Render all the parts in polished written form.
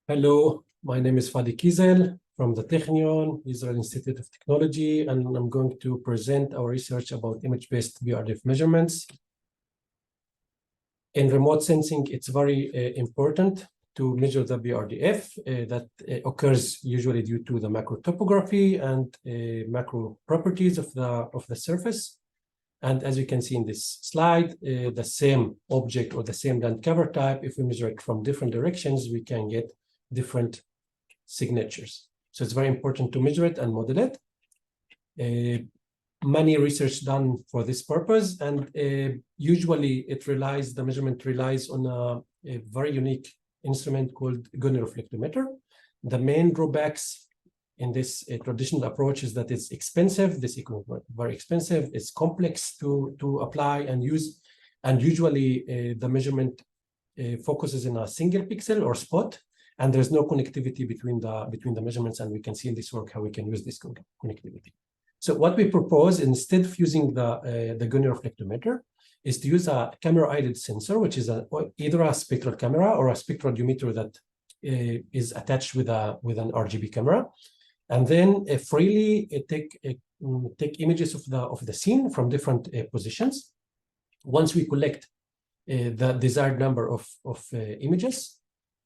Hello, my name is Fadi Kizel from the Technion, Israel Institute of Technology, and I'm going to present our research about image-based BRDF measurements. In remote sensing, it's very important to measure the BRDF that occurs usually due to the macro topography and macro properties of the surface. And as you can see in this slide, the same object or the same land cover type, if we measure it from different directions, we can get different signatures. So it's very important to measure it and model it. Many research done for this purpose, and usually the measurement relies on a very unique instrument called gonireflectometer. The main drawbacks in this traditional approach is that it's expensive. This equipment very expensive. It's complex to apply and use, and usually the measurement focuses in a single pixel or spot, and there's no connectivity between the measurements. And we can see in this work how we can use this connectivity. So what we propose, instead of using the gonireflectometer, is to use a camera-eyed sensor, which is either a spectral camera or a spectrodiometer that is attached with an RGB camera, and then freely take images of the scene from different positions. Once we collect the desired number of images,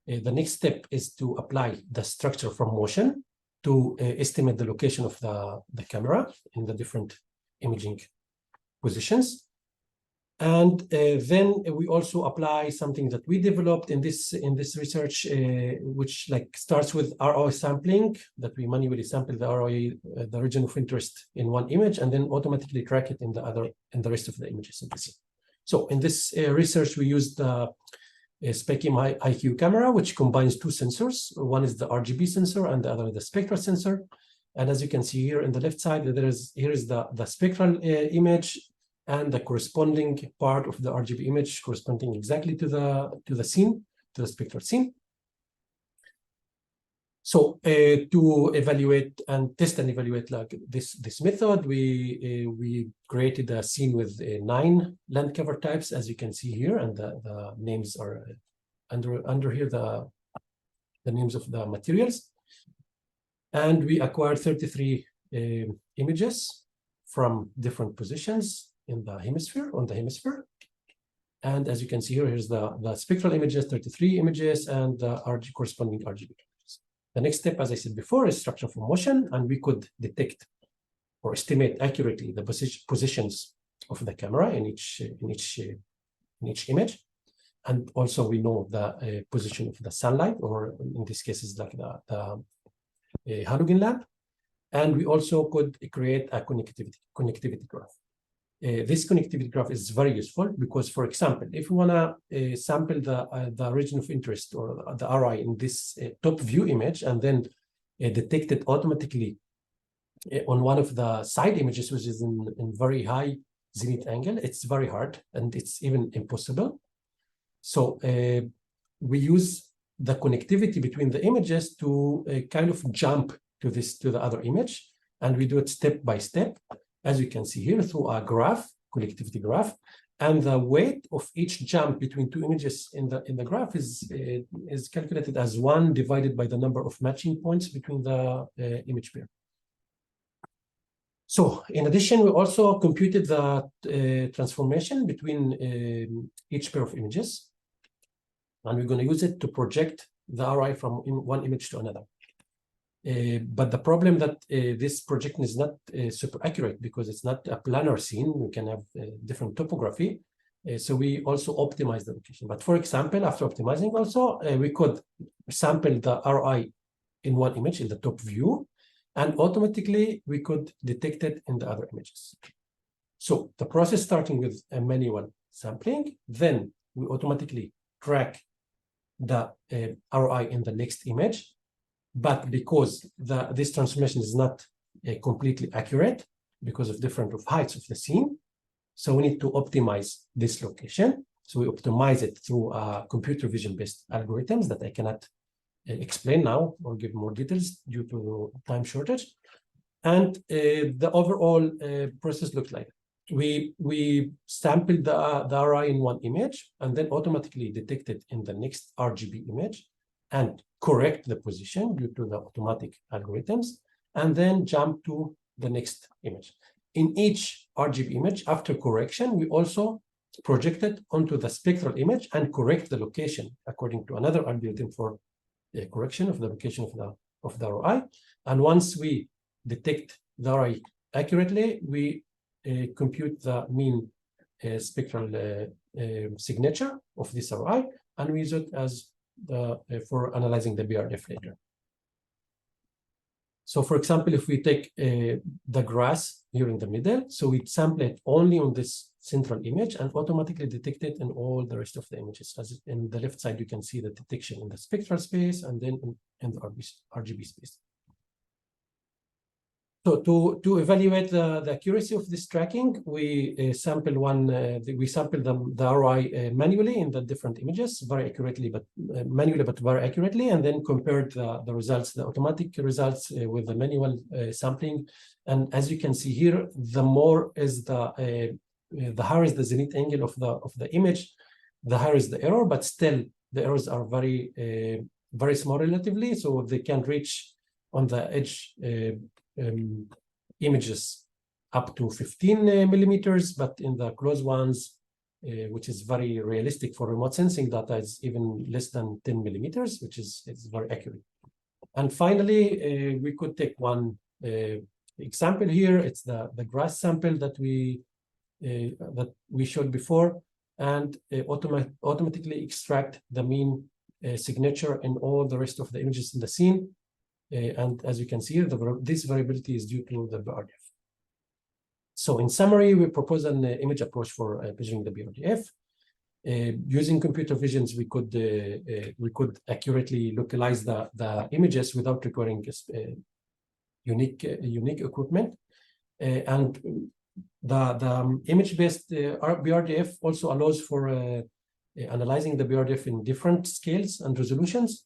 the next step is to apply the structure from motion to estimate the location of the camera in the different imaging positions. And then we also apply something that we developed in this research, which starts with ROI sampling, that we manually sample the ROI, the region of interest in one image, and then automatically track it in the rest of the images in the scene. So in this research, we used the SpecIM IQ camera, which combines two sensors. One is the RGB sensor and the other is the spectral sensor. And as you can see here in the left side, here is the spectral image and the corresponding part of the RGB image corresponding exactly to the scene, to the spectral scene. So to evaluate and test and evaluate this method, we created a scene with 9 land cover types, as you can see here, and the names are under here, the names of the materials. And we acquired 33 images from different positions on the hemisphere. And as you can see here, here's the spectral images, 33 images, and the corresponding RGB. The next step, as I said before, is structure from motion, and we could detect or estimate accurately the positions of the camera in each image. And also we know the position of the sunlight, or in this case is like the halogen lamp. And we also could create a connectivity graph. This connectivity graph is very useful because, for example, if we want to sample the region of interest or the RI in this top view image and then detect it automatically on one of the side images, which is in very high zenith angle, it's very hard and it's even impossible. So we use the connectivity between the images to kind of jump to the other image, and we do it step by step, as you can see here, through a graph, connectivity graph, and the weight of each jump between two images in the graph is calculated as 1 divided by the number of matching points between the image pair. So in addition, we also computed the transformation between each pair of images, and we're going to use it to project the RI from one image to another. But the problem that this projection is not super accurate because it's not a planar scene. We can have different topography. So we also optimize the location. But for example, after optimizing also, we could sample the RI in one image in the top view, and automatically we could detect it in the other images. So the process starting with a manual sampling, then we automatically track the RI in the next image. But because this transformation is not completely accurate because of different heights of the scene, so we need to optimize this location. So we optimize it through computer vision-based algorithms that I cannot explain now or give more details due to time shortage. And the overall process looks like we sampled the RI in one image and then automatically detect it in the next RGB image. and correct the position due to the automatic algorithms, and then jump to the next image. In each RGB image, after correction, we also project it onto the spectral image and correct the location according to another algorithm for the correction of the location of the ROI. And once we detect the ROI accurately, we compute the mean spectral signature of this ROI, and we use it as for analyzing the BRDF later. So for example, if we take the grass here in the middle, so we sample it only on this central image and automatically detect it in all the rest of the images. As in the left side, you can see the detection in the spectral space and then in the RGB space. So to evaluate the accuracy of this tracking, we sample the ROI manually in the different images very accurately, but manually but very accurately, and then compared the results, the automatic results with the manual sampling. And as you can see here, the more is the higher is the zenith angle of the image, the higher is the error, but still the errors are very small relatively, so they can reach on the edge images up to 15 millimeters, but in the close ones, which is very realistic for remote sensing data, is even less than 10 millimeters, which is very accurate. And finally, we could take one example here. It's the grass sample that we showed before, and automatically extract the mean signature in all the rest of the images in the scene. And as you can see here, this variability is due to the BRDF. So in summary, we propose an image approach for measuring the BRDF. Using computer visions, we could accurately localize the images without requiring unique equipment. And the image-based BRDF also allows for analyzing the BRDF in different scales and resolutions.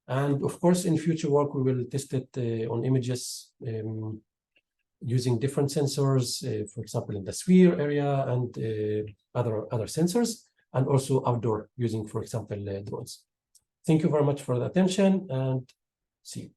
And of course, in future work, we will test it on images using different sensors, for example, in the sphere area and other sensors, and also outdoor using, for example, drones. Thank you very much for the attention, and see you.